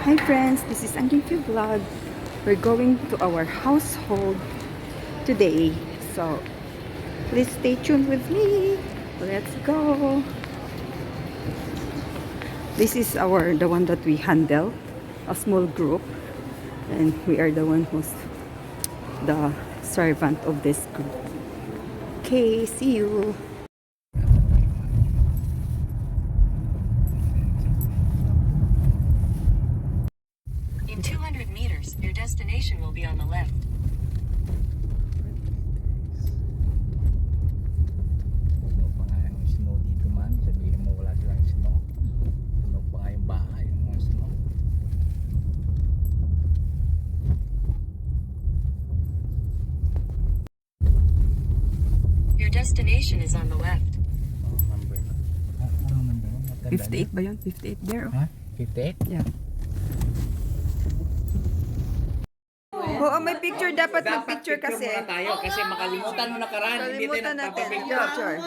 Hi friends, this is Angking Vlog. We're going to our household today. So, please stay tuned with me. Let's go. This is the one that we handle, a small group. And we are the one who's the servant of this group. Okay, see you. In 200 meters, your destination will be on the left. Puno pa nga yung snow dito man. Sabihin mo wala silang snow. Puno pa nga yung bahay yung mga snow. Your destination is on the left. Oh, number na. Anong number mo? Matanda 58 ba yun? 58 there. na? Ha? 58? Yeah. Oo, may picture. Dapat mag-picture kasi. muna tayo kasi makalimutan mo nakaraan. Kalimutan natin. Picture.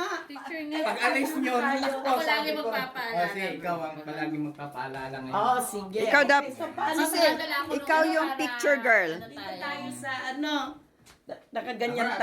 Pag alis nyo, Ako lagi magpapaalala. kasi ikaw ang palagi magpapaalala ngayon. Oo, sige. Ikaw dapat. Sisi, Ikaw yung picture girl. tayo sa ano, nakaganyan tayo.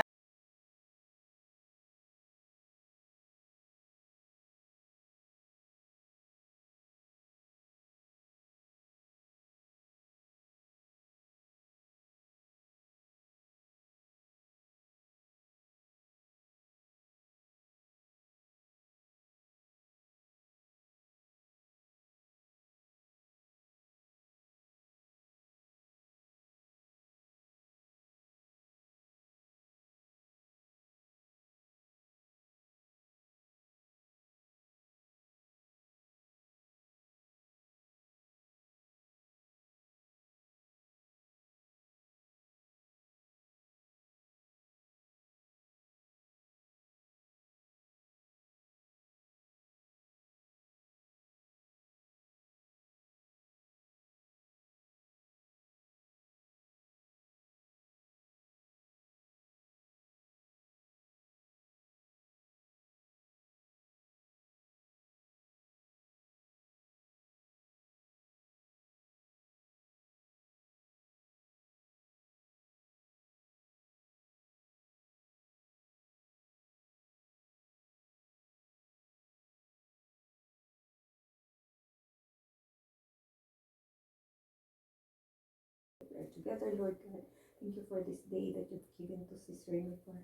Together, Lord God, thank you for this day that you've given to Sister Remy for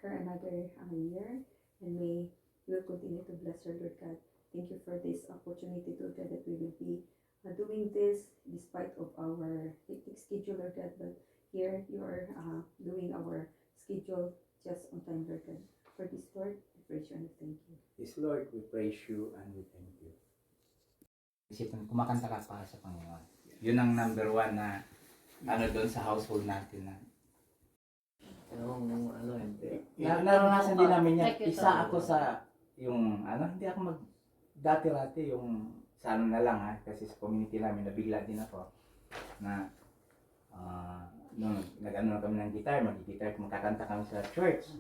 her another year, and may you will continue to bless her, Lord God. Thank you for this opportunity, Lord God, that we will be doing this despite of our hectic schedule, Lord God, but here you are doing our schedule just on time, Lord God. For this, Lord, I praise you and thank you. Yes, Lord, we praise you and we thank you. Isipan, kumakanta ka para sa Panginoon. Yun ang number one na ano doon sa household natin na naranasan din namin yan. Isa ako sa yung hindi ako dati-rati yung sa ano na lang kasi sa community namin nabigla din ako na nung nag-ano na kami ng guitar, mag-guitar, magkakanta kami sa church.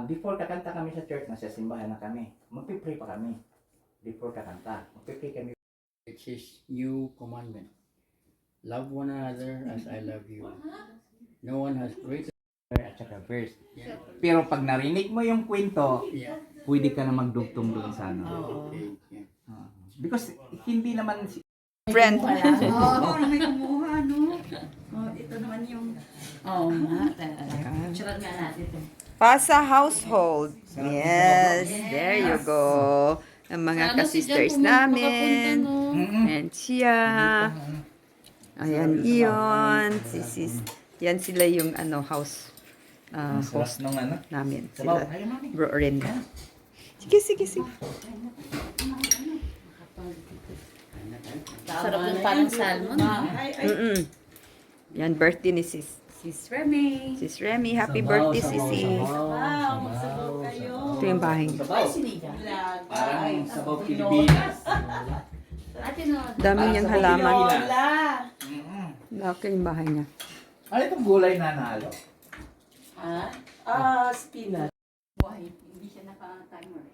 Before kakanta kami sa church, nasa simbahan na kami. Magpipray pa kami. Before kakanta, magpipray kami. Which is new commandment. Love one another as I love you. No one has greater. At saka verse. Pero pag narinig mo yung kwento, Yeah. pwede ka na magdugtong doon sa ano. Okay. Yeah. Because hindi naman Friend. Oo, may kumuha, no? Oh, ito naman yung... Oo nga, picture nga natin ito. Pasa household. Yes, there you go. Ang mga ka-sisters namin. And siya. Ayan, Ion. Yan sila yung house host nung ano. namin. Sabaw, Sila, ayaw mami. Bro Brenda. Sige. Sarap yung parang salmon. Yan, birthday ni Sis Remy. Sis Remy. Happy birthday, Sisi. Wow, magsabaw kayo. Ito yung bahay niya. Ay, siniga. Parang sabaw Pilipinas. Dami niyang halaman. Lola. Laki yung bahay niya. Ano itong gulay na nalo? Ha? Spinach. Buhay, hindi siya naka-timer.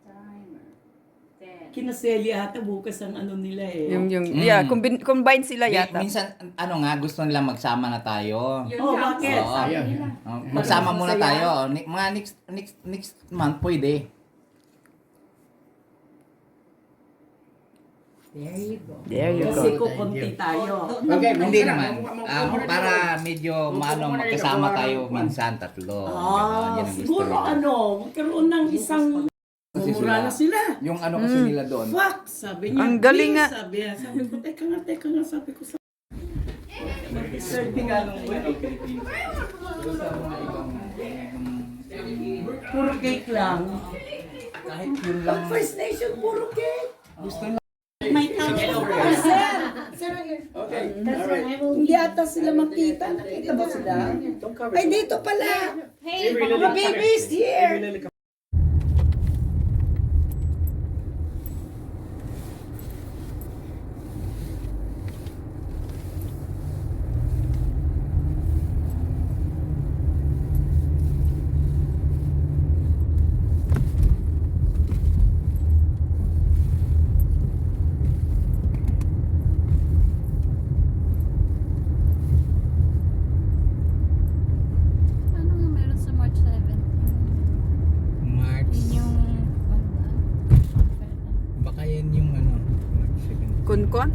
Timer. 10. kinaseli ata bukas ang ano nila eh. Yeah, combine sila yata. Minsan, gusto nila magsama na tayo. Oh, bakit? Oo. Ayaw. Magsama muna tayo. Mga next month, pwede. There you Kasi go. kukunti tayo. Okay, hindi naman. Para medyo magkasama tayo minsan, tatlo. Ganon, yan ang gusto Siguro nila. magkaroon ng isang Kasi mura na sila. Yung kasi nila doon. Fuck, sabi niya. Ang galing "Please," nga. Sabi ko, teka nga, sabi ko sa... Hindi nga nung Philippines. Sa mga ibang Puro cake lang. kahit yun lang. First Nation, puro cake. Gusto nila. May Sir, hindi ata sila makita. Nakita ba sila? Ay, dito pala. Hey, mga babies here. Ano nga meron sa March 7? March. Yun yung Baka yan yung March 7. Kunkon?